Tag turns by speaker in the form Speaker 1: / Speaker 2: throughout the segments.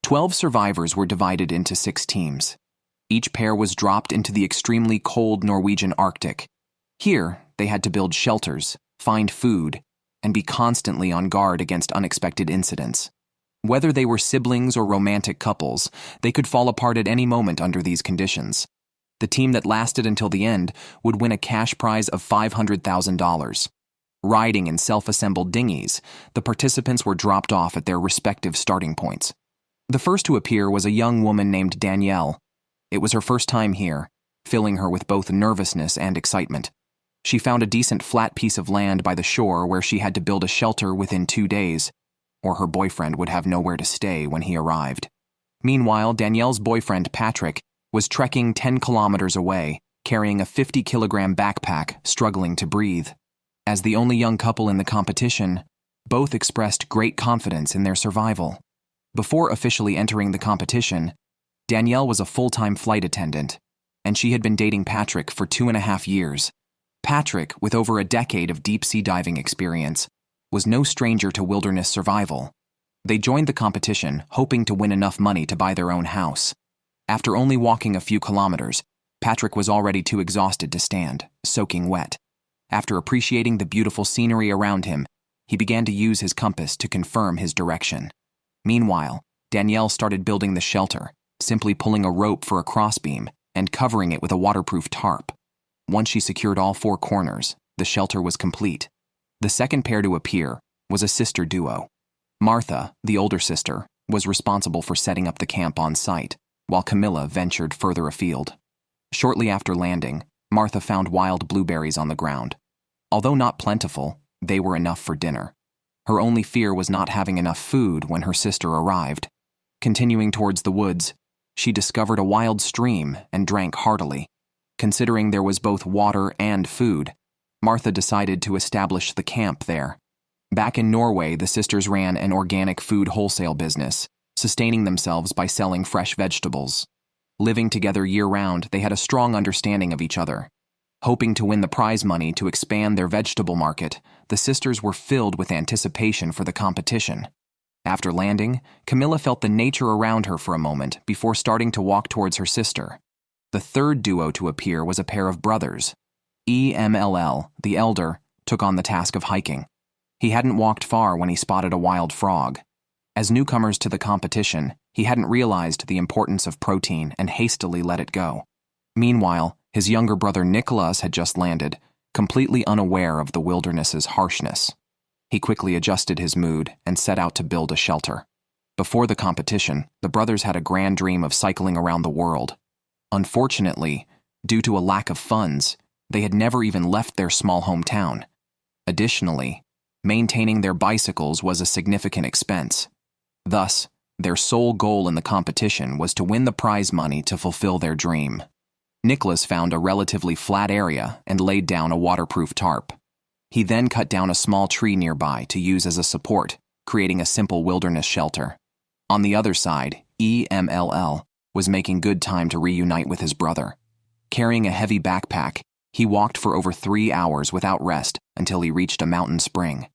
Speaker 1: 12 survivors were divided into 6 teams. Each pair was dropped into the extremely cold Norwegian Arctic. Here, they had to build shelters, find food, and be constantly on guard against unexpected incidents. Whether they were siblings or romantic couples, they could fall apart at any moment under these conditions. The team that lasted until the end would win a cash prize of $500,000. Riding in self-assembled dinghies, the participants were dropped off at their respective starting points. The first to appear was a young woman named Danielle. It was her first time here, filling her with both nervousness and excitement. She found a decent flat piece of land by the shore where she had to build a shelter within 2 days, or her boyfriend would have nowhere to stay when he arrived. Meanwhile, Danielle's boyfriend, Patrick, was trekking 10 kilometers away, carrying a 50-kilogram backpack, struggling to breathe. As the only young couple in the competition, both expressed great confidence in their survival. Before officially entering the competition, Danielle was a full-time flight attendant, and she had been dating Patrick for 2.5 years. Patrick, with over a decade of deep-sea diving experience, was no stranger to wilderness survival. They joined the competition, hoping to win enough money to buy their own house. After only walking a few kilometers, Patrick was already too exhausted to stand, soaking wet. After appreciating the beautiful scenery around him, he began to use his compass to confirm his direction. Meanwhile, Danielle started building the shelter, simply pulling a rope for a crossbeam and covering it with a waterproof tarp. Once she secured all 4 corners, the shelter was complete. The second pair to appear was a sister duo. Martha, the older sister, was responsible for setting up the camp on site, while Camilla ventured further afield. Shortly after landing, Martha found wild blueberries on the ground. Although not plentiful, they were enough for dinner. Her only fear was not having enough food when her sister arrived. Continuing towards the woods, she discovered a wild stream and drank heartily. Considering there was both water and food, Martha decided to establish the camp there. Back in Norway, the sisters ran an organic food wholesale business, sustaining themselves by selling fresh vegetables. Living together year-round, they had a strong understanding of each other. Hoping to win the prize money to expand their vegetable market, the sisters were filled with anticipation for the competition. After landing, Camilla felt the nature around her for a moment before starting to walk towards her sister. The third duo to appear was a pair of brothers. EMLL, the elder, took on the task of hiking. He hadn't walked far when he spotted a wild frog. As newcomers to the competition, he hadn't realized the importance of protein and hastily let it go. Meanwhile, his younger brother Nicholas had just landed, completely unaware of the wilderness's harshness. He quickly adjusted his mood and set out to build a shelter. Before the competition, the brothers had a grand dream of cycling around the world. Unfortunately, due to a lack of funds, they had never even left their small hometown. Additionally, maintaining their bicycles was a significant expense. Thus, their sole goal in the competition was to win the prize money to fulfill their dream. Nicholas found a relatively flat area and laid down a waterproof tarp. He then cut down a small tree nearby to use as a support, creating a simple wilderness shelter. On the other side, EMLL was making good time to reunite with his brother. Carrying a heavy backpack, he walked for over 3 hours without rest until he reached a mountain spring.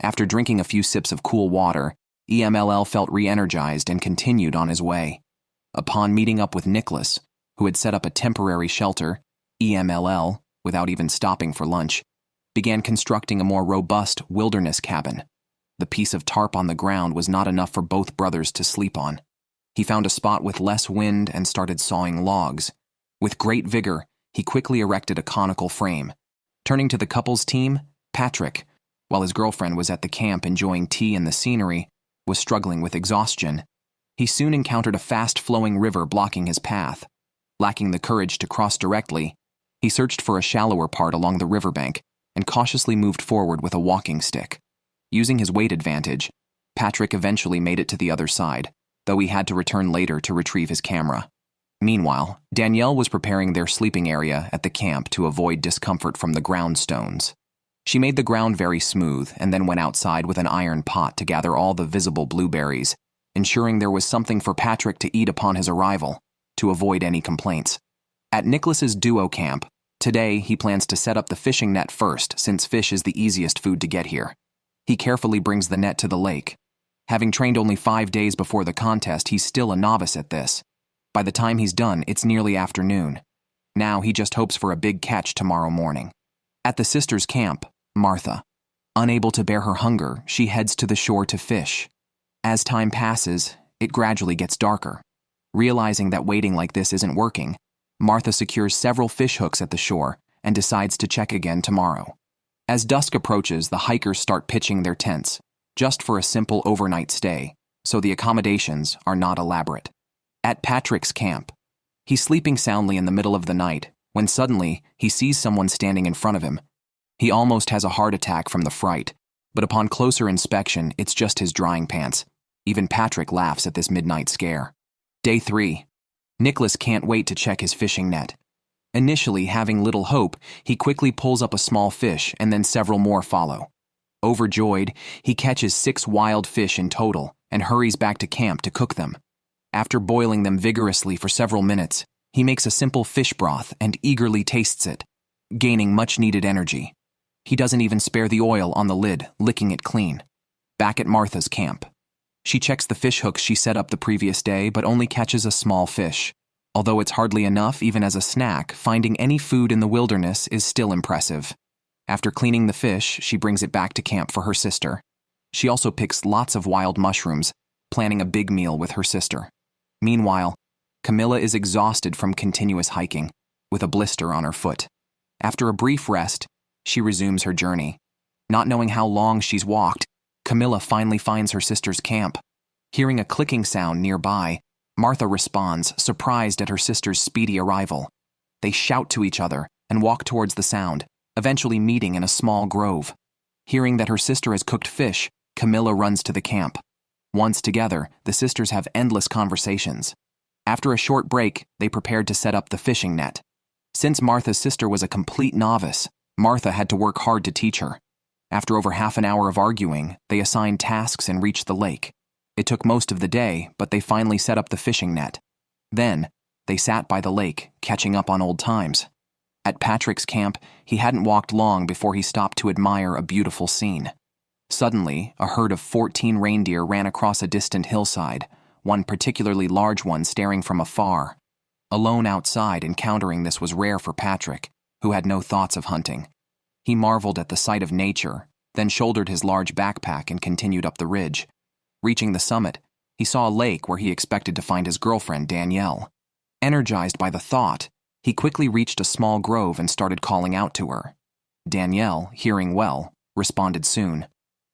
Speaker 1: After drinking a few sips of cool water, EMLL felt re-energized and continued on his way. Upon meeting up with Nicholas, who had set up a temporary shelter, EMLL, without even stopping for lunch, began constructing a more robust wilderness cabin. The piece of tarp on the ground was not enough for both brothers to sleep on. He found a spot with less wind and started sawing logs. With great vigor, he quickly erected a conical frame. Turning to the couple's team, Patrick, while his girlfriend was at the camp enjoying tea and the scenery, was struggling with exhaustion. He soon encountered a fast-flowing river blocking his path. Lacking the courage to cross directly, he searched for a shallower part along the riverbank and cautiously moved forward with a walking stick. Using his weight advantage, Patrick eventually made it to the other side, though he had to return later to retrieve his camera. Meanwhile, Danielle was preparing their sleeping area at the camp to avoid discomfort from the ground stones. She made the ground very smooth and then went outside with an iron pot to gather all the visible blueberries, ensuring there was something for Patrick to eat upon his arrival, to avoid any complaints. At Nicholas's duo camp, today he plans to set up the fishing net first since fish is the easiest food to get here. He carefully brings the net to the lake. Having trained only 5 days before the contest, he's still a novice at this. By the time he's done, it's nearly afternoon. Now he just hopes for a big catch tomorrow morning. At the sisters' camp, Martha. Unable to bear her hunger, she heads to the shore to fish. As time passes, it gradually gets darker. Realizing that waiting like this isn't working, Martha secures several fish hooks at the shore and decides to check again tomorrow. As dusk approaches, the hikers start pitching their tents, just for a simple overnight stay, so the accommodations are not elaborate. At Patrick's camp, he's sleeping soundly in the middle of the night when suddenly he sees someone standing in front of him. He almost has a heart attack from the fright, but upon closer inspection, it's just his drying pants. Even Patrick laughs at this midnight scare. Day 3. Nicholas can't wait to check his fishing net. Initially having little hope, he quickly pulls up a small fish and then several more follow. Overjoyed, he catches 6 wild fish in total and hurries back to camp to cook them. After boiling them vigorously for several minutes, he makes a simple fish broth and eagerly tastes it, gaining much-needed energy. He doesn't even spare the oil on the lid, licking it clean. Back at Martha's camp, she checks the fish hooks she set up the previous day but only catches a small fish. Although it's hardly enough even as a snack, finding any food in the wilderness is still impressive. After cleaning the fish, she brings it back to camp for her sister. She also picks lots of wild mushrooms, planning a big meal with her sister. Meanwhile, Camilla is exhausted from continuous hiking, with a blister on her foot. After a brief rest, she resumes her journey. Not knowing how long she's walked, Camilla finally finds her sister's camp. Hearing a clicking sound nearby, Martha responds, surprised at her sister's speedy arrival. They shout to each other and walk towards the sound, eventually meeting in a small grove. Hearing that her sister has cooked fish, Camilla runs to the camp. Once together, the sisters have endless conversations. After a short break, they prepared to set up the fishing net. Since Martha's sister was a complete novice, Martha had to work hard to teach her. After over half an hour of arguing, they assigned tasks and reached the lake. It took most of the day, but they finally set up the fishing net. Then, they sat by the lake, catching up on old times. At Patrick's camp, he hadn't walked long before he stopped to admire a beautiful scene. Suddenly, a herd of 14 reindeer ran across a distant hillside, one particularly large one staring from afar. Alone outside, encountering this was rare for Patrick, who had no thoughts of hunting. He marveled at the sight of nature, then shouldered his large backpack and continued up the ridge. Reaching the summit, he saw a lake where he expected to find his girlfriend, Danielle. Energized by the thought, he quickly reached a small grove and started calling out to her. Danielle, hearing well, responded soon.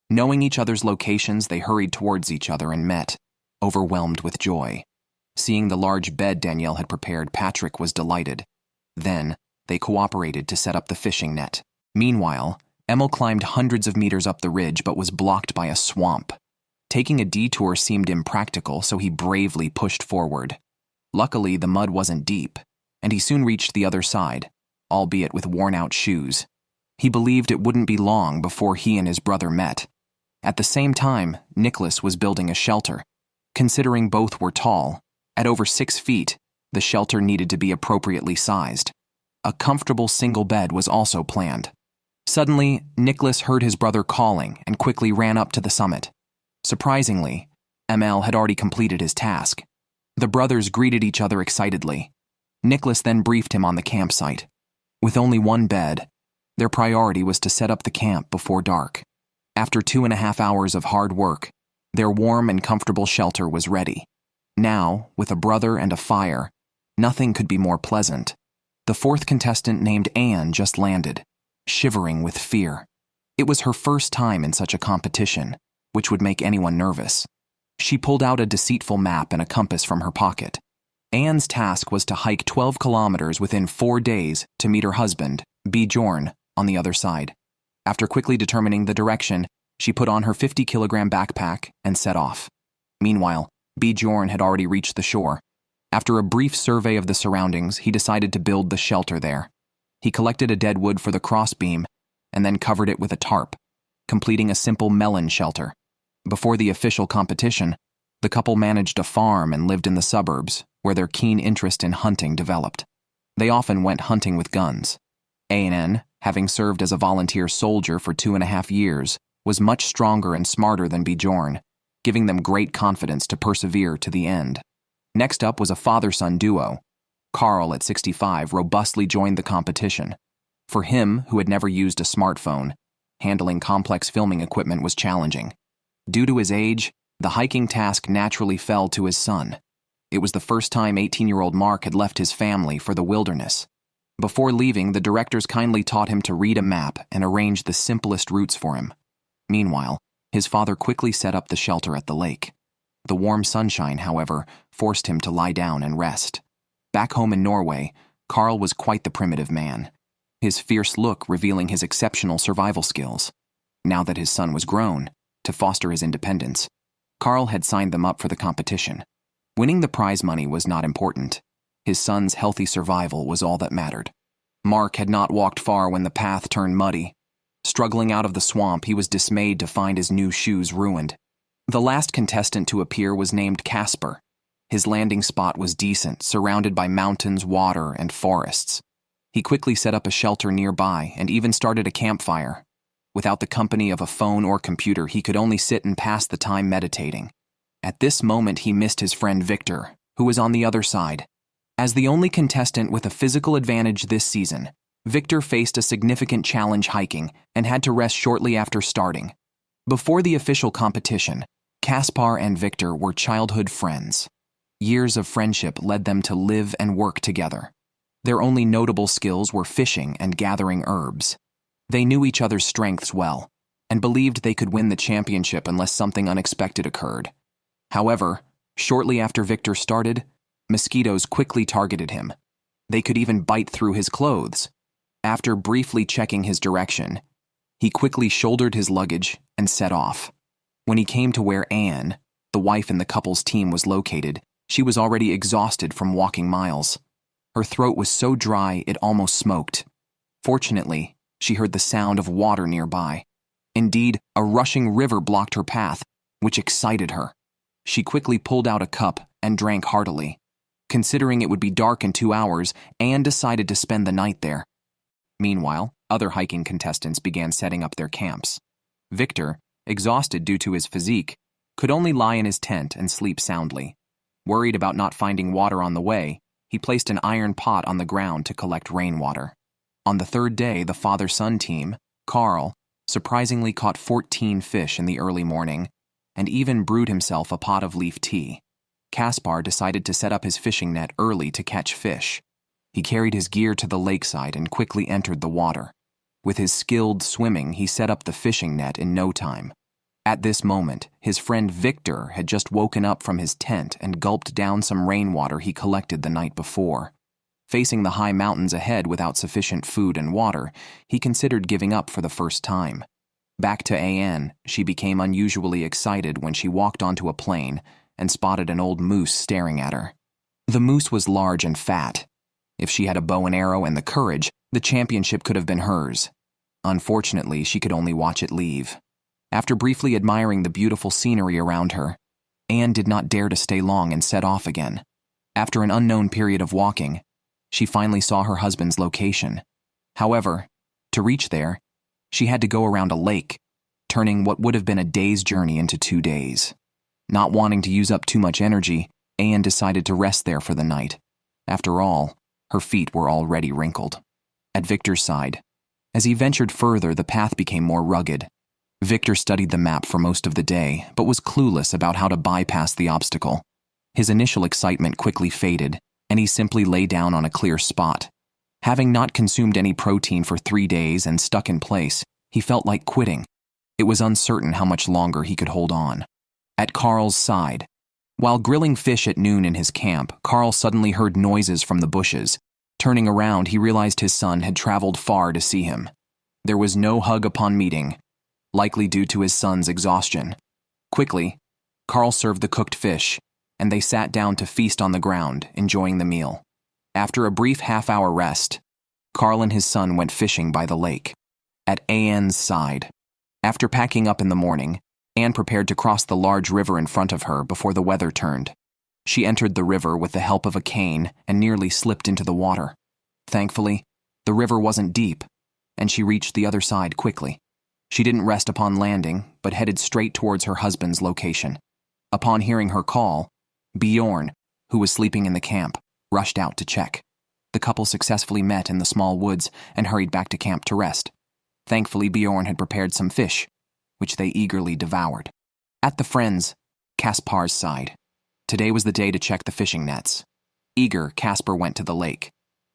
Speaker 1: Knowing each other's locations, they hurried towards each other and met, overwhelmed with joy. Seeing the large bed Danielle had prepared, Patrick was delighted. Then, they cooperated to set up the fishing net. Meanwhile, Emil climbed hundreds of meters up the ridge but was blocked by a swamp. Taking a detour seemed impractical, so he bravely pushed forward. Luckily, the mud wasn't deep, and he soon reached the other side, albeit with worn-out shoes. He believed it wouldn't be long before he and his brother met. At the same time, Nicholas was building a shelter. Considering both were tall, at over 6 feet, the shelter needed to be appropriately sized. A comfortable single bed was also planned. Suddenly, Nicholas heard his brother calling and quickly ran up to the summit. Surprisingly, Emil had already completed his task. The brothers greeted each other excitedly. Nicholas then briefed him on the campsite. With only one bed, their priority was to set up the camp before dark. After 2.5 hours of hard work, their warm and comfortable shelter was ready. Now, with a brother and a fire, nothing could be more pleasant. The 4th contestant named Anne just landed, shivering with fear. It was her first time in such a competition, which would make anyone nervous. She pulled out a deceitful map and a compass from her pocket. Anne's task was to hike 12 kilometers within 4 days to meet her husband, Bjorn, on the other side. After quickly determining the direction, she put on her 50-kilogram backpack and set off. Meanwhile, Bjorn had already reached the shore. After a brief survey of the surroundings, he decided to build the shelter there. He collected a dead wood for the crossbeam and then covered it with a tarp, completing a simple melon shelter. Before the official competition, the couple managed a farm and lived in the suburbs, where their keen interest in hunting developed. They often went hunting with guns. A&N, having served as a volunteer soldier for 2.5 years, was much stronger and smarter than Bjorn. giving them great confidence to persevere to the end. Next up was a father-son duo. Carl, at 65, robustly joined the competition. For him, who had never used a smartphone, handling complex filming equipment was challenging. Due to his age, the hiking task naturally fell to his son. It was the first time 18-year-old Mark had left his family for the wilderness. Before leaving, the directors kindly taught him to read a map and arrange the simplest routes for him. Meanwhile, his father quickly set up the shelter at the lake. The warm sunshine, however, forced him to lie down and rest. Back home in Norway, Carl was quite the primitive man, his fierce look revealing his exceptional survival skills. Now that his son was grown, to foster his independence, Carl had signed them up for the competition. Winning the prize money was not important. His son's healthy survival was all that mattered. Mark had not walked far when the path turned muddy. Struggling out of the swamp, he was dismayed to find his new shoes ruined. The last contestant to appear was named Casper. His landing spot was decent, surrounded by mountains, water, and forests. He quickly set up a shelter nearby and even started a campfire. Without the company of a phone or computer, he could only sit and pass the time meditating. At this moment, he missed his friend Victor, who was on the other side. As the only contestant with a physical advantage this season, Victor faced a significant challenge hiking and had to rest shortly after starting. Before the official competition, Caspar and Victor were childhood friends. Years of friendship led them to live and work together. Their only notable skills were fishing and gathering herbs. They knew each other's strengths well and believed they could win the championship unless something unexpected occurred. However, shortly after Victor started, mosquitoes quickly targeted him. They could even bite through his clothes. After briefly checking his direction, he quickly shouldered his luggage and set off. When he came to where Anne, the wife in the couple's team, was located, she was already exhausted from walking miles. Her throat was so dry it almost smoked. Fortunately, she heard the sound of water nearby. Indeed, a rushing river blocked her path, which excited her. She quickly pulled out a cup and drank heartily. Considering it would be dark in 2 hours, Anne decided to spend the night there. Meanwhile, other hiking contestants began setting up their camps. Victor, exhausted due to his physique, could only lie in his tent and sleep soundly. Worried about not finding water on the way, he placed an iron pot on the ground to collect rainwater. On the third day, the father-son team, Carl, surprisingly caught 14 fish in the early morning and even brewed himself a pot of leaf tea. Caspar decided to set up his fishing net early to catch fish. He carried his gear to the lakeside and quickly entered the water. With his skilled swimming, he set up the fishing net in no time. At this moment, his friend Victor had just woken up from his tent and gulped down some rainwater he collected the night before. Facing the high mountains ahead without sufficient food and water, he considered giving up for the first time. Back to Anne, she became unusually excited when she walked onto a plain and spotted an old moose staring at her. The moose was large and fat. If she had a bow and arrow and the courage, the championship could have been hers. Unfortunately, she could only watch it leave. After briefly admiring the beautiful scenery around her, Anne did not dare to stay long and set off again. After an unknown period of walking, she finally saw her husband's location. However, to reach there, she had to go around a lake, turning what would have been a day's journey into 2 days. Not wanting to use up too much energy, Anne decided to rest there for the night. After all, her feet were already wrinkled. At Victor's side, as he ventured further, the path became more rugged. Victor studied the map for most of the day, but was clueless about how to bypass the obstacle. His initial excitement quickly faded, and he simply lay down on a clear spot. Having not consumed any protein for 3 days and stuck in place, he felt like quitting. It was uncertain how much longer he could hold on. At Carl's side, while grilling fish at noon in his camp, Carl suddenly heard noises from the bushes. Turning around, he realized his son had traveled far to see him. There was no hug upon meeting, likely due to his son's exhaustion. Quickly, Carl served the cooked fish, and they sat down to feast on the ground, enjoying the meal. After a brief half-hour rest, Carl and his son went fishing by the lake. At Anne's side, after packing up in the morning, Anne prepared to cross the large river in front of her before the weather turned. She entered the river with the help of a cane and nearly slipped into the water. Thankfully, the river wasn't deep, and she reached the other side quickly. She didn't rest upon landing, but headed straight towards her husband's location. Upon hearing her call, Bjorn, who was sleeping in the camp, rushed out to check. The couple successfully met in the small woods and hurried back to camp to rest. Thankfully, Bjorn had prepared some fish, which they eagerly devoured. At the friends, Kaspar's side. Today was the day to check the fishing nets. Eager, Kasper went to the lake.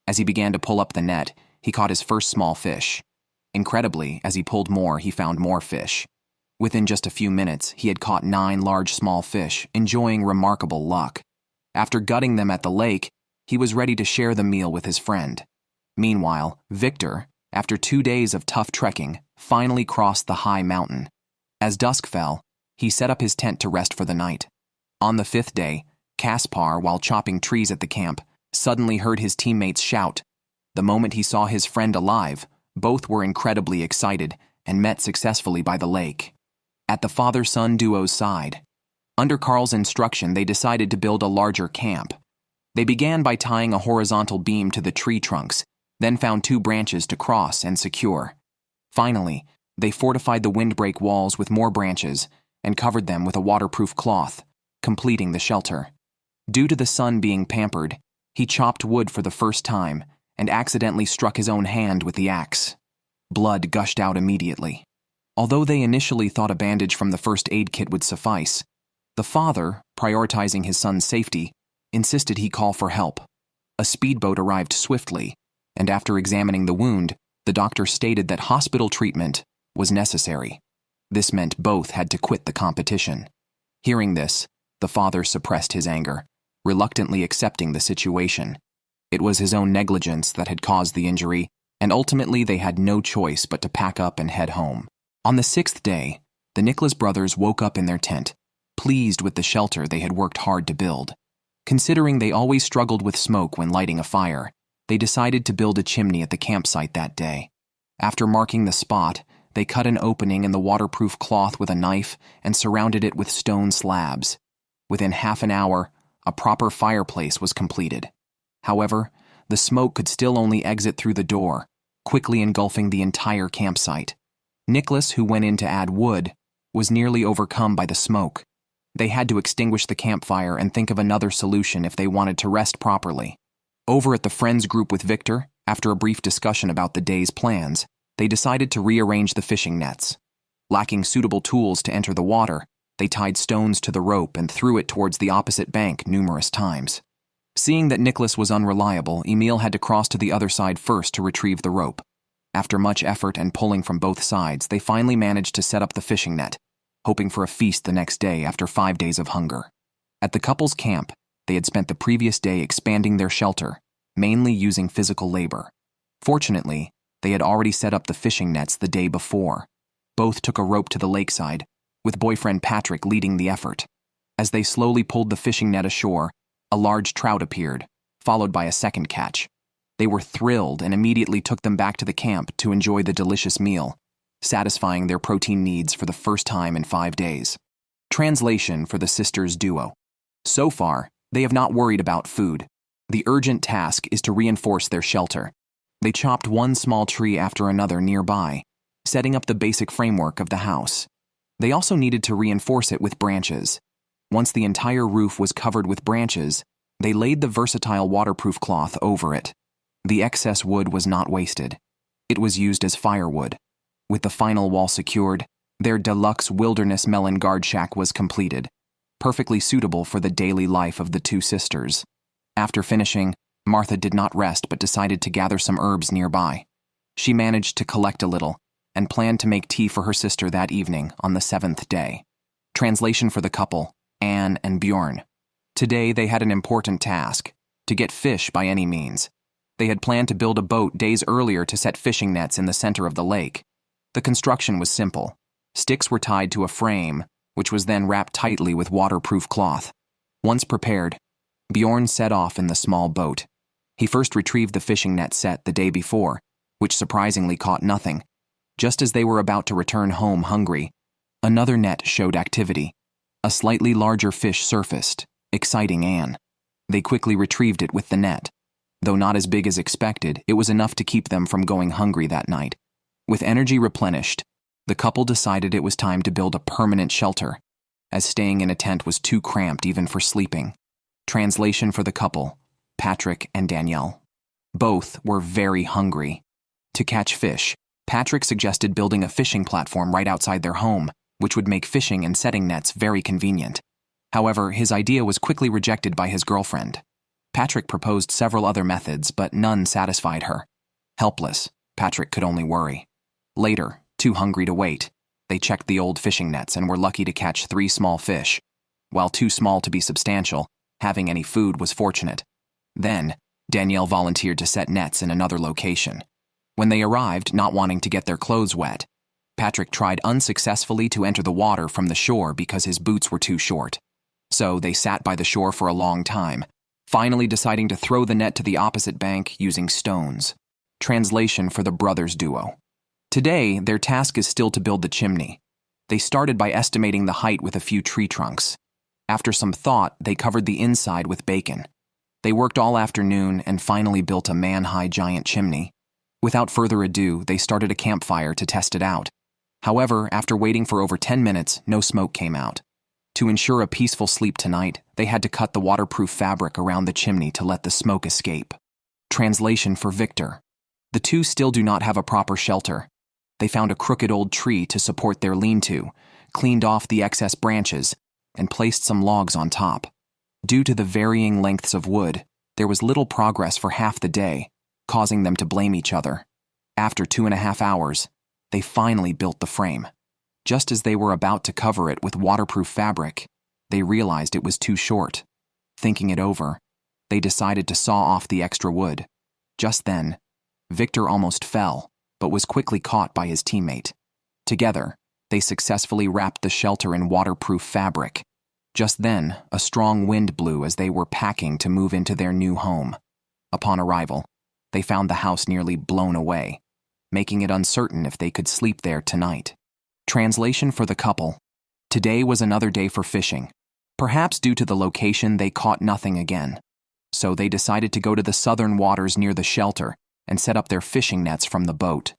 Speaker 1: As he began to pull up the net, he caught his first small fish. Incredibly, as he pulled more, he found more fish. Within just a few minutes, he had caught 9 large small fish, enjoying remarkable luck. After gutting them at the lake, he was ready to share the meal with his friend. Meanwhile, Victor, after 2 days of tough trekking, finally crossed the high mountain. As dusk fell, he set up his tent to rest for the night. On the 5th day, Kaspar, while chopping trees at the camp, suddenly heard his teammates shout. The moment he saw his friend alive, both were incredibly excited and met successfully by the lake. At the father-son duo's side, under Carl's instruction, they decided to build a larger camp. They began by tying a horizontal beam to the tree trunks, then found 2 branches to cross and secure. Finally, they fortified the windbreak walls with more branches and covered them with a waterproof cloth, completing the shelter. Due to the son being pampered, he chopped wood for the first time and accidentally struck his own hand with the axe. Blood gushed out immediately. Although they initially thought a bandage from the first aid kit would suffice, the father, prioritizing his son's safety, insisted he call for help. A speedboat arrived swiftly, and after examining the wound, the doctor stated that hospital treatment was necessary. This meant both had to quit the competition. Hearing this, the father suppressed his anger, reluctantly accepting the situation. It was his own negligence that had caused the injury, and ultimately they had no choice but to pack up and head home. On the 6th day, the Nicholas brothers woke up in their tent, pleased with the shelter they had worked hard to build. Considering they always struggled with smoke when lighting a fire, they decided to build a chimney at the campsite that day. After marking the spot, they cut an opening in the waterproof cloth with a knife and surrounded it with stone slabs. Within half an hour, a proper fireplace was completed. However, the smoke could still only exit through the door, quickly engulfing the entire campsite. Nicholas, who went in to add wood, was nearly overcome by the smoke. They had to extinguish the campfire and think of another solution if they wanted to rest properly. Over at the friends group with Victor, after a brief discussion about the day's plans, they decided to rearrange the fishing nets. Lacking suitable tools to enter the water, they tied stones to the rope and threw it towards the opposite bank numerous times. Seeing that Nicholas was unreliable, Emil had to cross to the other side first to retrieve the rope. After much effort and pulling from both sides, they finally managed to set up the fishing net, hoping for a feast the next day after 5 days of hunger. At the couple's camp, they had spent the previous day expanding their shelter, mainly using physical labor. Fortunately, they had already set up the fishing nets the day before. Both took a rope to the lakeside, with boyfriend Patrick leading the effort. As they slowly pulled the fishing net ashore, a large trout appeared, followed by a second catch. They were thrilled and immediately took them back to the camp to enjoy the delicious meal, satisfying their protein needs for the first time in 5 days. Translation for the sisters' duo. So far, they have not worried about food. The urgent task is to reinforce their shelter. They chopped one small tree after another nearby, setting up the basic framework of the house. They also needed to reinforce it with branches. Once the entire roof was covered with branches, they laid the versatile waterproof cloth over it. The excess wood was not wasted. It was used as firewood. With the final wall secured, their deluxe wilderness melon guard shack was completed, perfectly suitable for the daily life of the 2 sisters. After finishing, Martha did not rest but decided to gather some herbs nearby. She managed to collect a little and planned to make tea for her sister that evening on the 7th day. Translation for the couple, Anne and Bjorn. Today they had an important task, to get fish by any means. They had planned to build a boat days earlier to set fishing nets in the center of the lake. The construction was simple. Sticks were tied to a frame, which was then wrapped tightly with waterproof cloth. Once prepared, Bjorn set off in the small boat. He first retrieved the fishing net set the day before, which surprisingly caught nothing. Just as they were about to return home hungry, another net showed activity. A slightly larger fish surfaced, exciting Anne. They quickly retrieved it with the net. Though not as big as expected, it was enough to keep them from going hungry that night. With energy replenished, the couple decided it was time to build a permanent shelter. as staying in a tent was too cramped even for sleeping. Translation for the couple, Patrick and Danielle. Both were very hungry. To catch fish, Patrick suggested building a fishing platform right outside their home, which would make fishing and setting nets very convenient. However, his idea was quickly rejected by his girlfriend. Patrick proposed several other methods, but none satisfied her. Helpless, Patrick could only worry. Later, too hungry to wait, they checked the old fishing nets and were lucky to catch 3 small fish. While too small to be substantial, having any food was fortunate. Then, Danielle volunteered to set nets in another location. When they arrived, not wanting to get their clothes wet, Patrick tried unsuccessfully to enter the water from the shore because his boots were too short. So they sat by the shore for a long time, finally deciding to throw the net to the opposite bank using stones. Translation for the brothers duo. Today, their task is still to build the chimney. They started by estimating the height with a few tree trunks. After some thought, they covered the inside with bacon. They worked all afternoon and finally built a man-high giant chimney. Without further ado, they started a campfire to test it out. However, after waiting for over 10 minutes, no smoke came out. To ensure a peaceful sleep tonight, they had to cut the waterproof fabric around the chimney to let the smoke escape. Translation for Victor. The two still do not have a proper shelter. They found a crooked old tree to support their lean-to, cleaned off the excess branches, and placed some logs on top. Due to the varying lengths of wood, there was little progress for half the day, causing them to blame each other. After 2.5 hours, they finally built the frame. Just as they were about to cover it with waterproof fabric, they realized it was too short. Thinking it over, they decided to saw off the extra wood. Just then, Victor almost fell, but was quickly caught by his teammate. Together, they successfully wrapped the shelter in waterproof fabric. Just then, a strong wind blew as they were packing to move into their new home. Upon arrival, they found the house nearly blown away, making it uncertain if they could sleep there tonight. Translation for the couple. Today was another day for fishing. Perhaps due to the location, they caught nothing again. So they decided to go to the southern waters near the shelter and set up their fishing nets from the boat.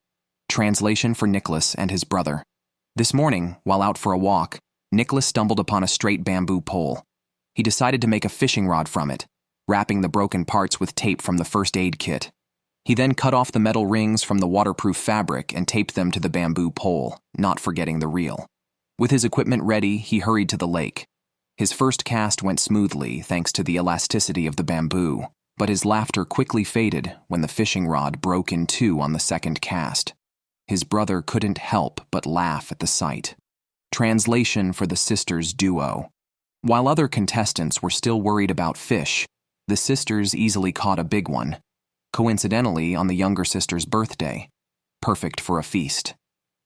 Speaker 1: Translation for Nicholas and his brother. This morning, while out for a walk, Nicholas stumbled upon a straight bamboo pole. He decided to make a fishing rod from it, wrapping the broken parts with tape from the first aid kit. He then cut off the metal rings from the waterproof fabric and taped them to the bamboo pole, not forgetting the reel. With his equipment ready, he hurried to the lake. His first cast went smoothly thanks to the elasticity of the bamboo, but his laughter quickly faded when the fishing rod broke in two on the second cast. His brother couldn't help but laugh at the sight. Translation for the sisters duo. While other contestants were still worried about fish, the sisters easily caught a big one. Coincidentally, on the younger sister's birthday. Perfect for a feast.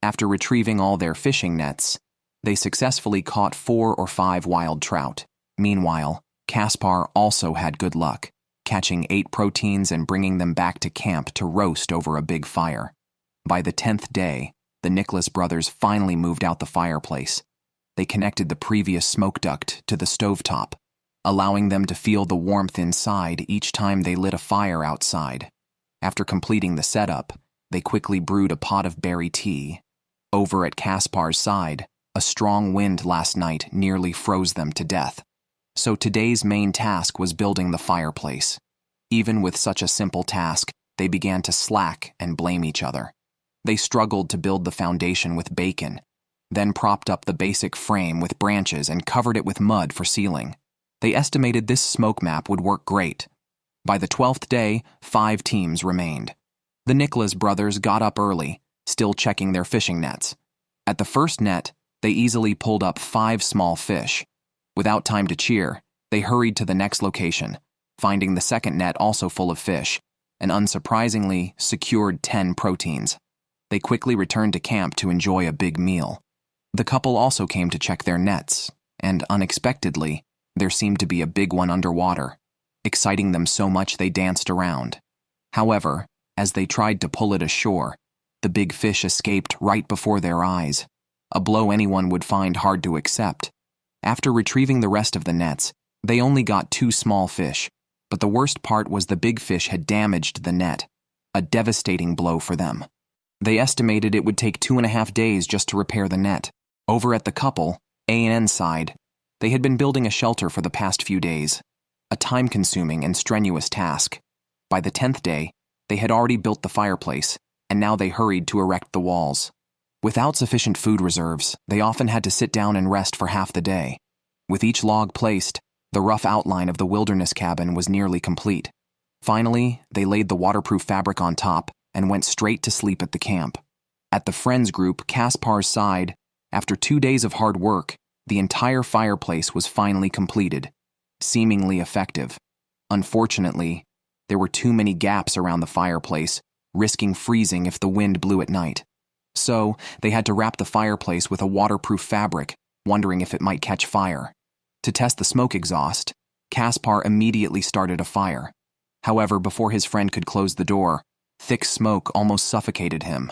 Speaker 1: After retrieving all their fishing nets, they successfully caught 4 or 5 wild trout. Meanwhile, Caspar also had good luck, catching 8 proteins and bringing them back to camp to roast over a big fire. By the 10th day, the Nicholas brothers finally moved out the fireplace. They connected the previous smoke duct to the stovetop, allowing them to feel the warmth inside each time they lit a fire outside. After completing the setup, they quickly brewed a pot of berry tea. Over at Caspar's side, a strong wind last night nearly froze them to death. So today's main task was building the fireplace. Even with such a simple task, they began to slack and blame each other. They struggled to build the foundation with bacon, then propped up the basic frame with branches and covered it with mud for sealing. They estimated this smoke map would work great. By the 12th day, 5 teams remained. The Nicholas brothers got up early, still checking their fishing nets. At the first net, they easily pulled up 5 small fish. Without time to cheer, they hurried to the next location, finding the second net also full of fish, and unsurprisingly secured 10 proteins. They quickly returned to camp to enjoy a big meal. The couple also came to check their nets, and unexpectedly, there seemed to be a big one underwater, exciting them so much they danced around. However, as they tried to pull it ashore, the big fish escaped right before their eyes, a blow anyone would find hard to accept. After retrieving the rest of the nets, they only got 2 small fish, but the worst part was the big fish had damaged the net, a devastating blow for them. They estimated it would take 2.5 days just to repair the net. Over at the couple, A&N's side, They had been building a shelter for the past few days, a time-consuming and strenuous task. By the 10th day, they had already built the fireplace, and now they hurried to erect the walls. Without sufficient food reserves, they often had to sit down and rest for half the day. With each log placed, the rough outline of the wilderness cabin was nearly complete. Finally, they laid the waterproof fabric on top and went straight to sleep at the camp. At the friends group, Kaspar's side, after 2 days of hard work, the entire fireplace was finally completed, seemingly effective. Unfortunately, there were too many gaps around the fireplace, risking freezing if the wind blew at night. So, they had to wrap the fireplace with a waterproof fabric, wondering if it might catch fire. To test the smoke exhaust, Kaspar immediately started a fire. However, before his friend could close the door, thick smoke almost suffocated him.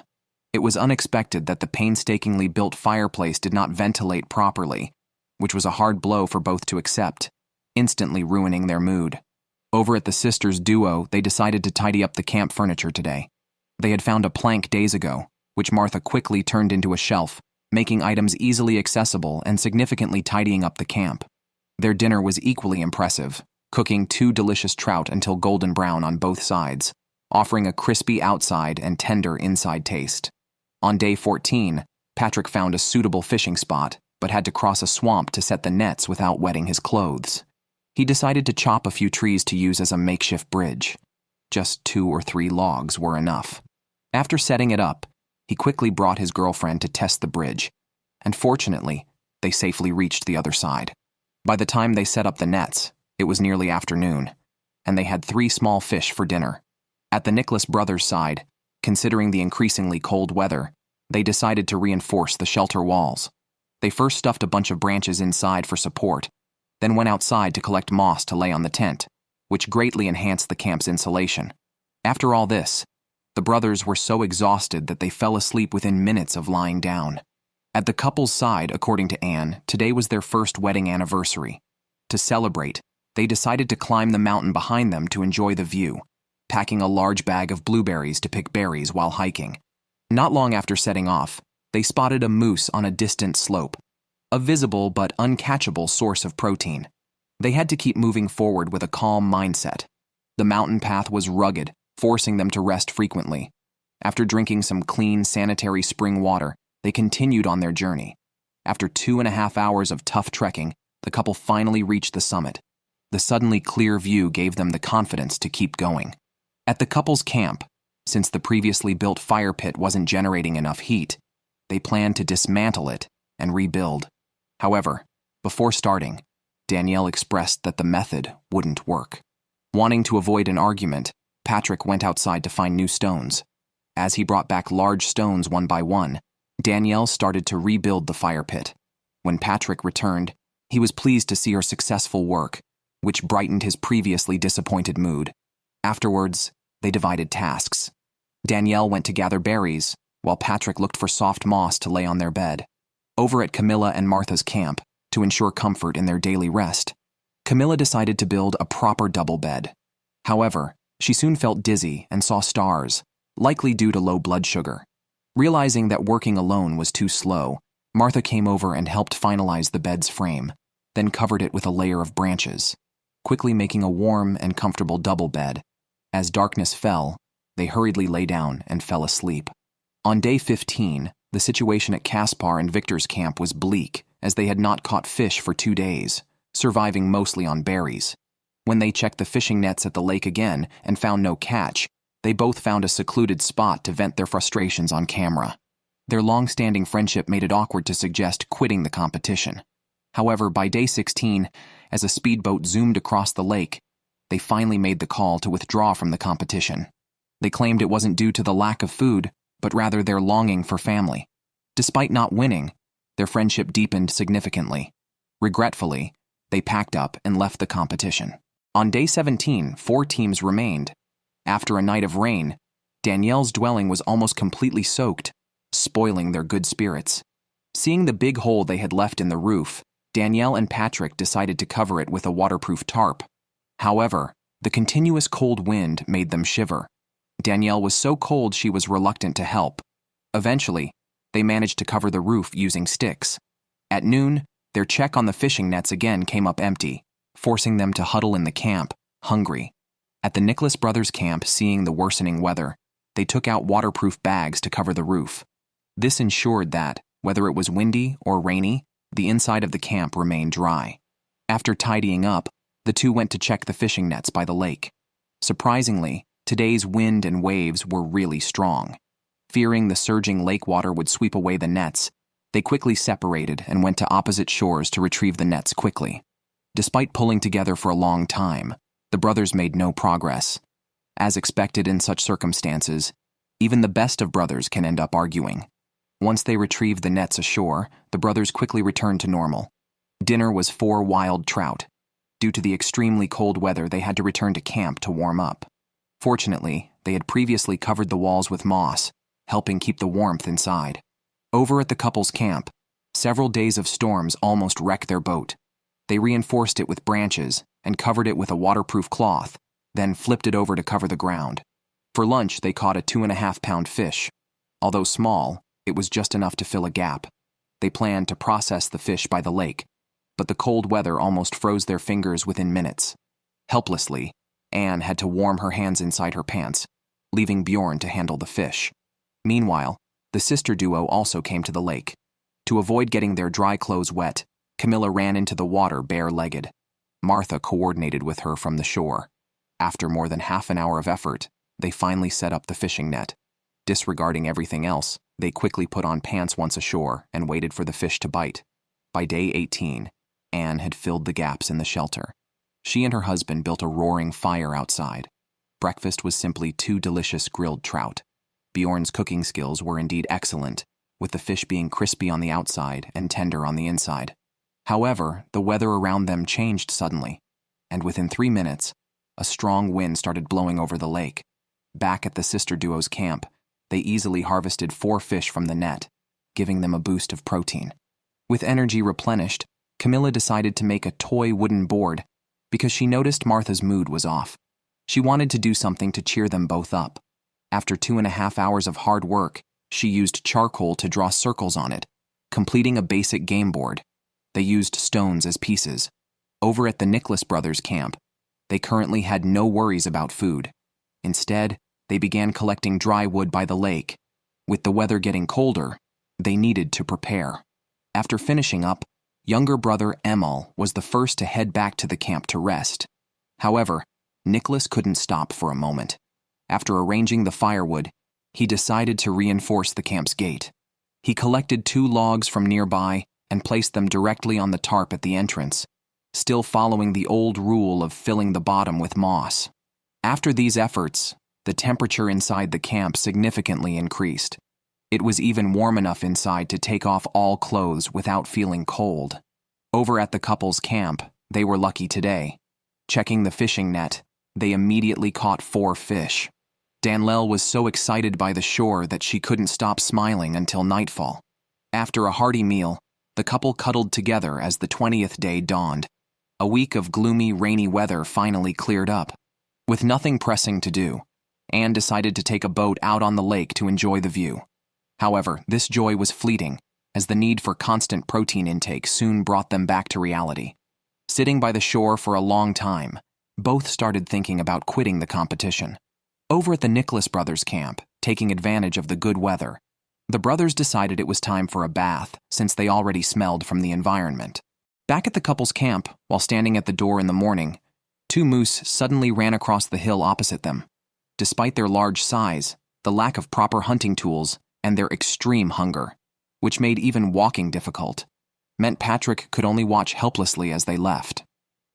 Speaker 1: It was unexpected that the painstakingly built fireplace did not ventilate properly, which was a hard blow for both to accept, instantly ruining their mood. Over at the sisters' duo, they decided to tidy up the camp furniture today. They had found a plank days ago, which Martha quickly turned into a shelf, making items easily accessible and significantly tidying up the camp. Their dinner was equally impressive, cooking 2 delicious trout until golden brown on both sides, offering a crispy outside and tender inside taste. On day 14, Patrick found a suitable fishing spot, but had to cross a swamp to set the nets without wetting his clothes. He decided to chop a few trees to use as a makeshift bridge. Just 2 or 3 logs were enough. After setting it up, he quickly brought his girlfriend to test the bridge, and fortunately, they safely reached the other side. By the time they set up the nets, it was nearly afternoon, and they had 3 small fish for dinner. At the Nicholas brothers' side, considering the increasingly cold weather, they decided to reinforce the shelter walls. They first stuffed a bunch of branches inside for support, then went outside to collect moss to lay on the tent, which greatly enhanced the camp's insulation. After all this, the brothers were so exhausted that they fell asleep within minutes of lying down. At the couple's side, according to Anne, today was their first wedding anniversary. To celebrate, they decided to climb the mountain behind them to enjoy the view, packing a large bag of blueberries to pick berries while hiking. Not long after setting off, they spotted a moose on a distant slope, a visible but uncatchable source of protein. They had to keep moving forward with a calm mindset. The mountain path was rugged, forcing them to rest frequently. After drinking some clean, sanitary spring water, they continued on their journey. After 2.5 hours of tough trekking, the couple finally reached the summit. The suddenly clear view gave them the confidence to keep going. At the couple's camp, since the previously built fire pit wasn't generating enough heat, they planned to dismantle it and rebuild. However, before starting, Danielle expressed that the method wouldn't work. Wanting to avoid an argument, Patrick went outside to find new stones. As he brought back large stones one by one, Danielle started to rebuild the fire pit. When Patrick returned, he was pleased to see her successful work, which brightened his previously disappointed mood. Afterwards, they divided tasks. Danielle went to gather berries, while Patrick looked for soft moss to lay on their bed. Over at Camilla and Martha's camp, to ensure comfort in their daily rest, Camilla decided to build a proper double bed. However, she soon felt dizzy and saw stars, likely due to low blood sugar. Realizing that working alone was too slow, Martha came over and helped finalize the bed's frame, then covered it with a layer of branches, quickly making a warm and comfortable double bed. As darkness fell, they hurriedly lay down and fell asleep. On day 15, the situation at Kaspar and Victor's camp was bleak, as they had not caught fish for 2 days, surviving mostly on berries. When they checked the fishing nets at the lake again and found no catch, they both found a secluded spot to vent their frustrations on camera. Their long-standing friendship made it awkward to suggest quitting the competition. However, by day 16, as a speedboat zoomed across the lake, they finally made the call to withdraw from the competition. They claimed it wasn't due to the lack of food, but rather their longing for family. Despite not winning, their friendship deepened significantly. Regretfully, they packed up and left the competition. On day 17, 4 teams remained. After a night of rain, Danielle's dwelling was almost completely soaked, spoiling their good spirits. Seeing the big hole they had left in the roof, Danielle and Patrick decided to cover it with a waterproof tarp. However, the continuous cold wind made them shiver. Danielle was so cold she was reluctant to help. Eventually, they managed to cover the roof using sticks. At noon, Their check on the fishing nets again came up empty, forcing them to huddle in the camp, hungry. At the Nicholas brothers' camp, seeing the worsening weather, they took out waterproof bags to cover the roof. This ensured that, whether it was windy or rainy, the inside of the camp remained dry. After tidying up, the two went to check the fishing nets by the lake. Surprisingly, today's wind and waves were really strong. Fearing the surging lake water would sweep away the nets, they quickly separated and went to opposite shores to retrieve the nets quickly. Despite pulling together for a long time, the brothers made no progress. As expected in such circumstances, even the best of brothers can end up arguing. Once they retrieved the nets ashore, the brothers quickly returned to normal. Dinner was 4 wild trout. Due to the extremely cold weather, they had to return to camp to warm up. Fortunately, they had previously covered the walls with moss, helping keep the warmth inside. Over at the couple's camp, several days of storms almost wrecked their boat. They reinforced it with branches and covered it with a waterproof cloth, then flipped it over to cover the ground. For lunch, they caught a 2.5-pound fish. Although small, it was just enough to fill a gap. They planned to process the fish by the lake, but the cold weather almost froze their fingers within minutes. Helplessly, Anne had to warm her hands inside her pants, leaving Bjorn to handle the fish. Meanwhile, the sister duo also came to the lake. To avoid getting their dry clothes wet, Camilla ran into the water bare-legged. Martha coordinated with her from the shore. After more than half an hour of effort, they finally set up the fishing net. Disregarding everything else, they quickly put on pants once ashore and waited for the fish to bite. By day 18, Anne had filled the gaps in the shelter. She and her husband built a roaring fire outside. Breakfast was simply 2 delicious grilled trout. Bjorn's cooking skills were indeed excellent, with the fish being crispy on the outside and tender on the inside. However, the weather around them changed suddenly, and within 3 minutes, a strong wind started blowing over the lake. Back at the sister duo's camp, they easily harvested 4 fish from the net, giving them a boost of protein. With energy replenished, Camilla decided to make a toy wooden board because she noticed Martha's mood was off. She wanted to do something to cheer them both up. After 2.5 hours of hard work, she used charcoal to draw circles on it, completing a basic game board. They used stones as pieces. Over at the Nicholas brothers' camp, they currently had no worries about food. Instead, they began collecting dry wood by the lake. With the weather getting colder, they needed to prepare. After finishing up, younger brother Emil was the first to head back to the camp to rest. However, Nicholas couldn't stop for a moment. After arranging the firewood, he decided to reinforce the camp's gate. He collected 2 logs from nearby and placed them directly on the tarp at the entrance, still following the old rule of filling the bottom with moss. After these efforts, the temperature inside the camp significantly increased. It was even warm enough inside to take off all clothes without feeling cold. Over at the couple's camp, they were lucky today. Checking the fishing net, they immediately caught 4 fish. Danlelle was so excited by the shore that she couldn't stop smiling until nightfall. After a hearty meal, the couple cuddled together as the 20th day dawned. A week of gloomy, rainy weather finally cleared up. With nothing pressing to do, Anne decided to take a boat out on the lake to enjoy the view. However, this joy was fleeting, as the need for constant protein intake soon brought them back to reality. Sitting by the shore for a long time, both started thinking about quitting the competition. Over at the Nicholas brothers' camp, taking advantage of the good weather, the brothers decided it was time for a bath since they already smelled from the environment. Back at the couple's camp, while standing at the door in the morning, 2 moose suddenly ran across the hill opposite them. Despite their large size, the lack of proper hunting tools, and their extreme hunger, which made even walking difficult, meant Patrick could only watch helplessly as they left.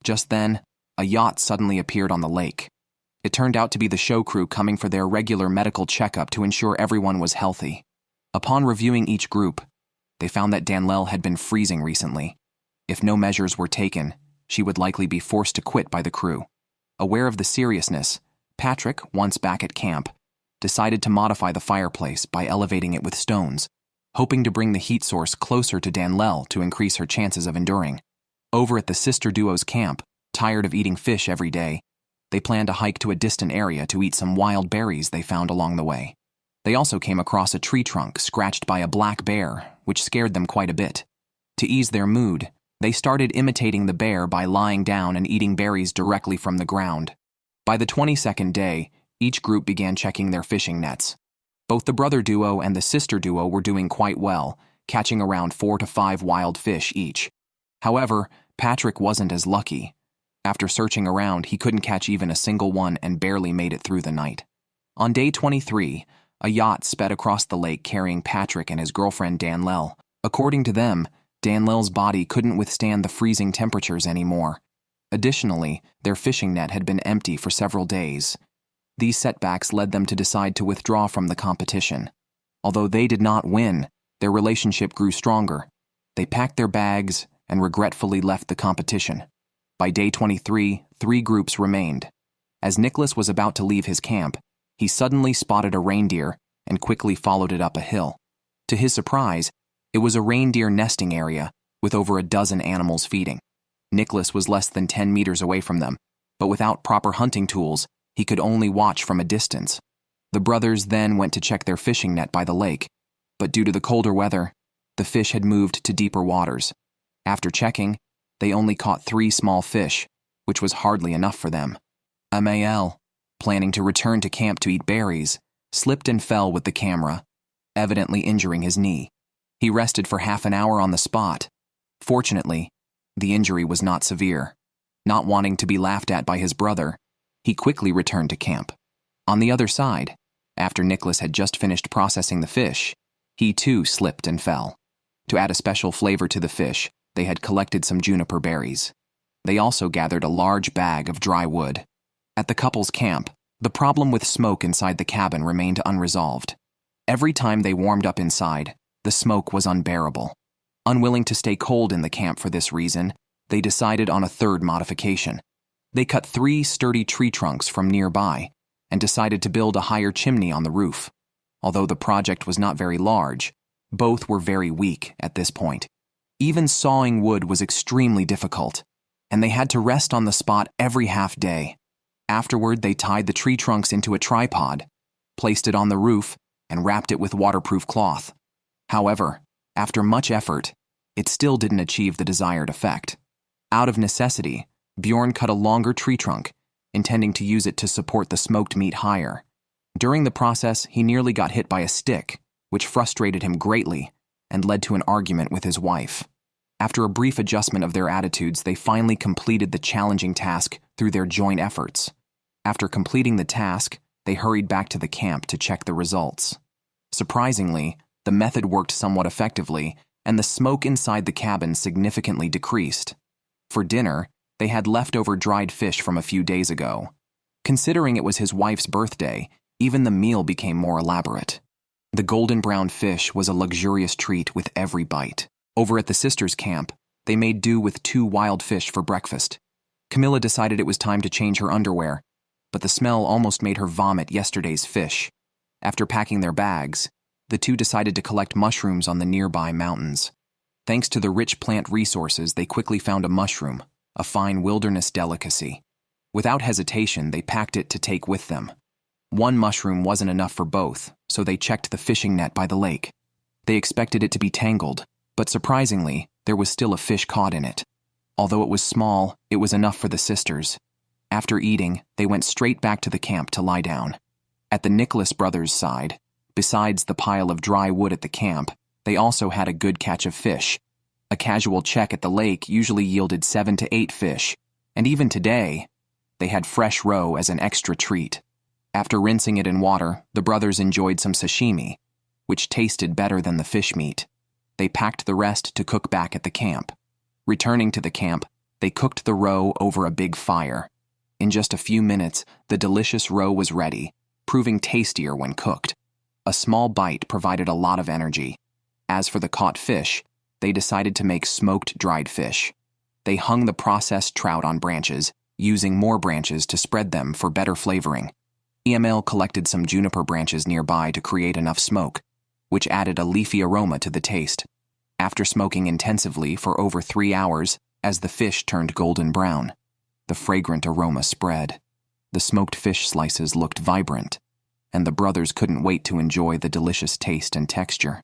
Speaker 1: Just then, a yacht suddenly appeared on the lake. It turned out to be the show crew coming for their regular medical checkup to ensure everyone was healthy. Upon reviewing each group, they found that Danlelle had been freezing recently. If no measures were taken, she would likely be forced to quit by the crew. Aware of the seriousness, Patrick, once back at camp, decided to modify the fireplace by elevating it with stones, hoping to bring the heat source closer to Danlelle to increase her chances of enduring. Over at the sister duo's camp, tired of eating fish every day, they planned a hike to a distant area to eat some wild berries they found along the way. They also came across a tree trunk scratched by a black bear, which scared them quite a bit. To ease their mood, They started imitating the bear by lying down and eating berries directly from the ground. By the 22nd day, each group began checking their fishing nets. Both the brother duo and the sister duo were doing quite well, catching around 4 to 5 wild fish each. However, Patrick wasn't as lucky. After searching around, he couldn't catch even a single one and barely made it through the night. On day 23, a yacht sped across the lake carrying Patrick and his girlfriend Danlelle. According to them, Danlelle's body couldn't withstand the freezing temperatures anymore. Additionally, their fishing net had been empty for several days. These setbacks led them to decide to withdraw from the competition. Although they did not win, their relationship grew stronger. They packed their bags and regretfully left the competition. By day 23, 3 groups remained. As Nicholas was about to leave his camp, he suddenly spotted a reindeer and quickly followed it up a hill. To his surprise, it was a reindeer nesting area with over a dozen animals feeding. Nicholas was less than 10 meters away from them, but without proper hunting tools, he could only watch from a distance. The brothers then went to check their fishing net by the lake, but due to the colder weather, the fish had moved to deeper waters. After checking, they only caught 3 small fish, which was hardly enough for them. Amael, planning to return to camp to eat berries, slipped and fell with the camera, evidently injuring his knee. He rested for half an hour on the spot. Fortunately, the injury was not severe. Not wanting to be laughed at by his brother, he quickly returned to camp. On the other side, after Nicholas had just finished processing the fish, he too slipped and fell. To add a special flavor to the fish, they had collected some juniper berries. They also gathered a large bag of dry wood. At the couple's camp, the problem with smoke inside the cabin remained unresolved. Every time they warmed up inside, the smoke was unbearable. Unwilling to stay cold in the camp for this reason, they decided on a third modification. They cut 3 sturdy tree trunks from nearby and decided to build a higher chimney on the roof. Although the project was not very large, both were very weak at this point. Even sawing wood was extremely difficult, and they had to rest on the spot every half day. Afterward, they tied the tree trunks into a tripod, placed it on the roof, and wrapped it with waterproof cloth. However, after much effort, it still didn't achieve the desired effect. Out of necessity, Bjorn cut a longer tree trunk, intending to use it to support the smoked meat higher. During the process, he nearly got hit by a stick, which frustrated him greatly and led to an argument with his wife. After a brief adjustment of their attitudes, they finally completed the challenging task through their joint efforts. After completing the task, they hurried back to the camp to check the results. Surprisingly, the method worked somewhat effectively, and the smoke inside the cabin significantly decreased. For dinner, they had leftover dried fish from a few days ago. Considering it was his wife's birthday, even the meal became more elaborate. The golden brown fish was a luxurious treat with every bite. Over at the sisters' camp, they made do with 2 wild fish for breakfast. Camilla decided it was time to change her underwear, but the smell almost made her vomit yesterday's fish. After packing their bags, the 2 decided to collect mushrooms on the nearby mountains. Thanks to the rich plant resources, they quickly found a mushroom, a fine wilderness delicacy. Without hesitation, they packed it to take with them. 1 mushroom wasn't enough for both, so they checked the fishing net by the lake. They expected it to be tangled, but surprisingly, there was still a fish caught in it. Although it was small, it was enough for the sisters. After eating, they went straight back to the camp to lie down. At the Nicholas brothers' side, besides the pile of dry wood at the camp, they also had a good catch of fish. A casual check at the lake usually yielded 7 to 8 fish, and even today, they had fresh roe as an extra treat. After rinsing it in water, the brothers enjoyed some sashimi, which tasted better than the fish meat. They packed the rest to cook back at the camp. Returning to the camp, they cooked the roe over a big fire. In just a few minutes, the delicious roe was ready, proving tastier when cooked. A small bite provided a lot of energy. As for the caught fish, they decided to make smoked dried fish. They hung the processed trout on branches, using more branches to spread them for better flavoring. EML collected some juniper branches nearby to create enough smoke, which added a leafy aroma to the taste. After smoking intensively for over 3 hours, as the fish turned golden brown, the fragrant aroma spread. The smoked fish slices looked vibrant, and the brothers couldn't wait to enjoy the delicious taste and texture.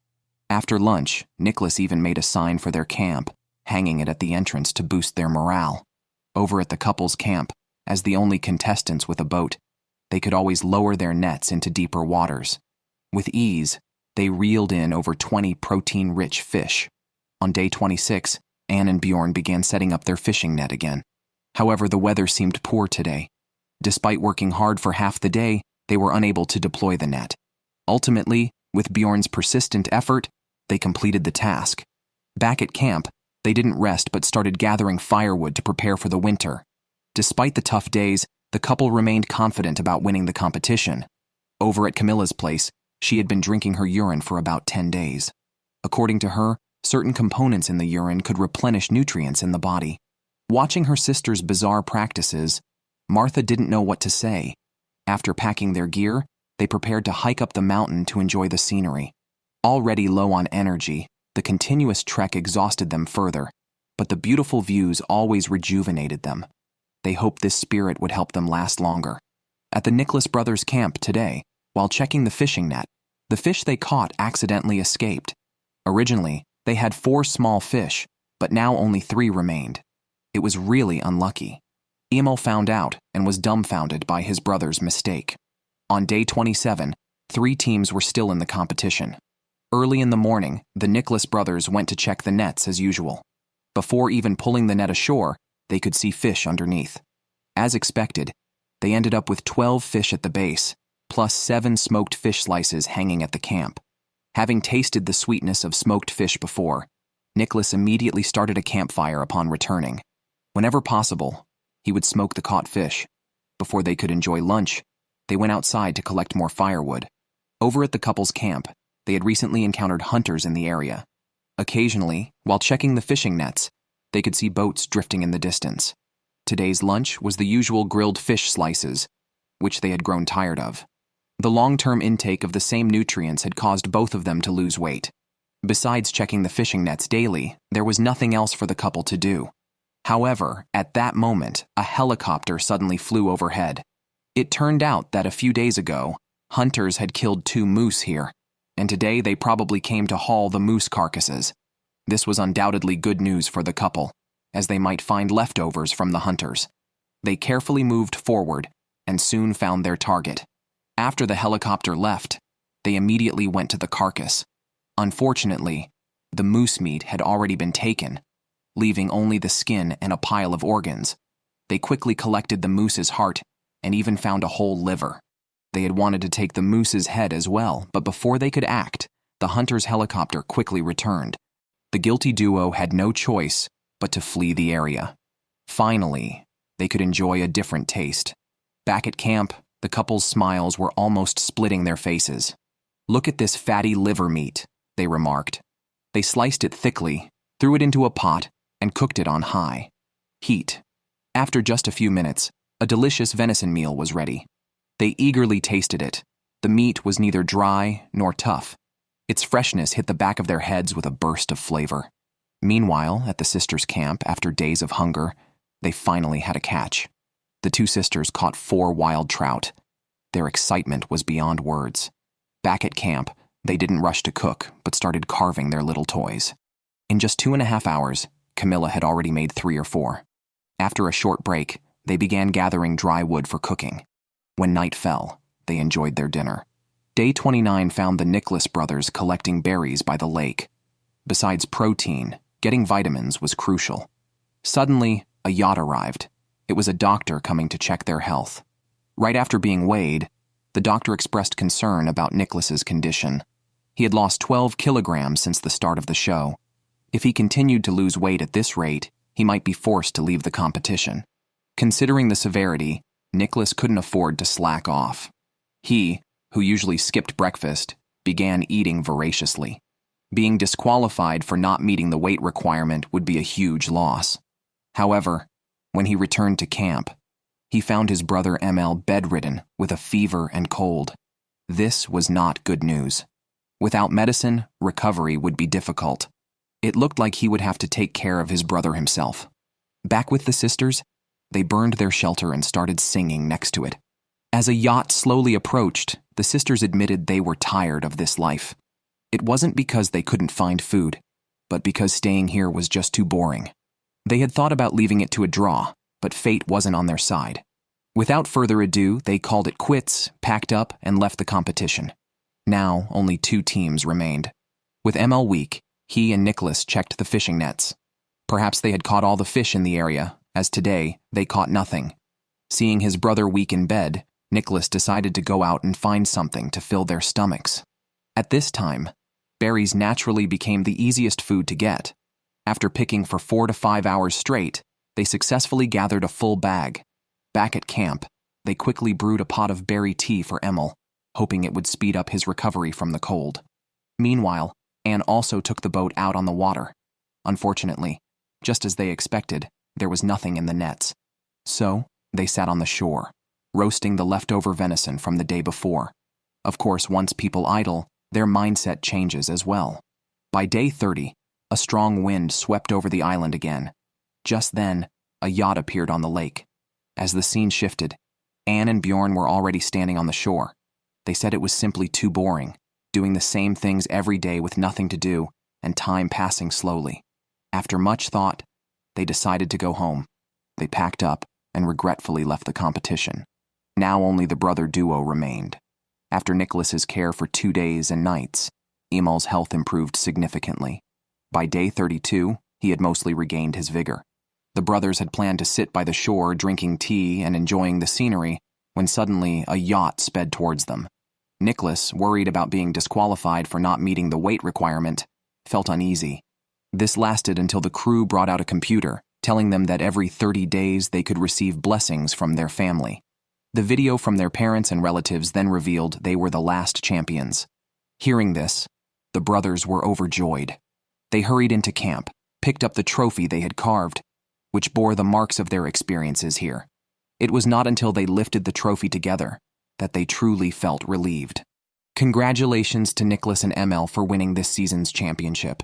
Speaker 1: After lunch, Nicholas even made a sign for their camp, hanging it at the entrance to boost their morale. Over at the couple's camp, as the only contestants with a boat, they could always lower their nets into deeper waters. With ease, they reeled in over 20 protein-rich fish. On day 26, Anne and Bjorn began setting up their fishing net again. However, the weather seemed poor today. Despite working hard for half the day, they were unable to deploy the net. Ultimately, with Bjorn's persistent effort, they completed the task. Back at camp, they didn't rest but started gathering firewood to prepare for the winter. Despite the tough days, the couple remained confident about winning the competition. Over at Camilla's place, she had been drinking her urine for about 10 days. According to her, certain components in the urine could replenish nutrients in the body. Watching her sister's bizarre practices, Martha didn't know what to say. After packing their gear, they prepared to hike up the mountain to enjoy the scenery. Already low on energy, the continuous trek exhausted them further, but the beautiful views always rejuvenated them. They hoped this spirit would help them last longer. At the Nicholas brothers' camp today, while checking the fishing net, the fish they caught accidentally escaped. Originally, they had 4 small fish, but now only 3 remained. It was really unlucky. Emil found out and was dumbfounded by his brother's mistake. On day 27, 3 teams were still in the competition. Early in the morning, the Nicholas brothers went to check the nets as usual. Before even pulling the net ashore, they could see fish underneath. As expected, they ended up with 12 fish at the base, plus 7 smoked fish slices hanging at the camp. Having tasted the sweetness of smoked fish before, Nicholas immediately started a campfire upon returning. Whenever possible, he would smoke the caught fish. Before they could enjoy lunch, they went outside to collect more firewood. Over at the couple's camp, they had recently encountered hunters in the area. Occasionally, while checking the fishing nets, they could see boats drifting in the distance. Today's lunch was the usual grilled fish slices, which they had grown tired of. The long-term intake of the same nutrients had caused both of them to lose weight. Besides checking the fishing nets daily, there was nothing else for the couple to do. However, at that moment, a helicopter suddenly flew overhead. It turned out that a few days ago, hunters had killed 2 moose here, and today they probably came to haul the moose carcasses. This was undoubtedly good news for the couple, as they might find leftovers from the hunters. They carefully moved forward and soon found their target. After the helicopter left, they immediately went to the carcass. Unfortunately, the moose meat had already been taken, leaving only the skin and a pile of organs. They quickly collected the moose's heart and even found a whole liver. They had wanted to take the moose's head as well, but before they could act, the hunter's helicopter quickly returned. The guilty duo had no choice but to flee the area. Finally, they could enjoy a different taste. Back at camp, the couple's smiles were almost splitting their faces. "Look at this fatty liver meat," they remarked. They sliced it thickly, threw it into a pot, and cooked it on high heat. After just a few minutes, a delicious venison meal was ready. They eagerly tasted it. The meat was neither dry nor tough. Its freshness hit the back of their heads with a burst of flavor. Meanwhile, at the sisters' camp, after days of hunger, they finally had a catch. The 2 sisters caught 4 wild trout. Their excitement was beyond words. Back at camp, they didn't rush to cook, but started carving their little toys. In just 2.5 hours, Camilla had already made 3 or 4. After a short break, they began gathering dry wood for cooking. When night fell, they enjoyed their dinner. Day 29 found the Nicholas brothers collecting berries by the lake. Besides protein, getting vitamins was crucial. Suddenly, a yacht arrived. It was a doctor coming to check their health. Right after being weighed, the doctor expressed concern about Nicholas's condition. He had lost 12 kilograms since the start of the show. If he continued to lose weight at this rate, he might be forced to leave the competition. Considering the severity, Nicholas couldn't afford to slack off. He, who usually skipped breakfast, began eating voraciously. Being disqualified for not meeting the weight requirement would be a huge loss. However, when he returned to camp, he found his brother Emil bedridden with a fever and cold. This was not good news. Without medicine, recovery would be difficult. It looked like he would have to take care of his brother himself. Back with the sisters, they burned their shelter and started singing next to it. As a yacht slowly approached, the sisters admitted they were tired of this life. It wasn't because they couldn't find food. but because staying here was just too boring. They had thought about leaving it to a draw, but fate wasn't on their side. Without further ado, they called it quits, packed up, and left the competition. Now, only 2 teams remained. With ML weak, he and Nicholas checked the fishing nets. Perhaps they had caught all the fish in the area, as today they caught nothing. Seeing his brother weak in bed, Nicholas decided to go out and find something to fill their stomachs. At this time, berries naturally became the easiest food to get. After picking for 4 to 5 hours straight, they successfully gathered a full bag. Back at camp, they quickly brewed a pot of berry tea for Emil, hoping it would speed up his recovery from the cold. Meanwhile, Anne also took the boat out on the water. Unfortunately, just as they expected, there was nothing in the nets. So, they sat on the shore, roasting the leftover venison from the day before. Of course, once people idle, their mindset changes as well. By day 30, a strong wind swept over the island again. Just then, a yacht appeared on the lake. As the scene shifted, Anne and Bjorn were already standing on the shore. They said it was simply too boring, doing the same things every day with nothing to do and time passing slowly. After much thought, they decided to go home. They packed up and regretfully left the competition. Now only the brother duo remained. After Nicholas's care for 2 days and nights, Emil's health improved significantly. By day 32, he had mostly regained his vigor. The brothers had planned to sit by the shore drinking tea and enjoying the scenery when suddenly a yacht sped towards them. Nicholas, worried about being disqualified for not meeting the weight requirement, felt uneasy. This lasted until the crew brought out a computer, telling them that every 30 days they could receive blessings from their family. The video from their parents and relatives then revealed they were the last champions. Hearing this, the brothers were overjoyed. They hurried into camp, picked up the trophy they had carved, which bore the marks of their experiences here. It was not until they lifted the trophy together that they truly felt relieved. Congratulations to Nicholas and ML for winning this season's championship.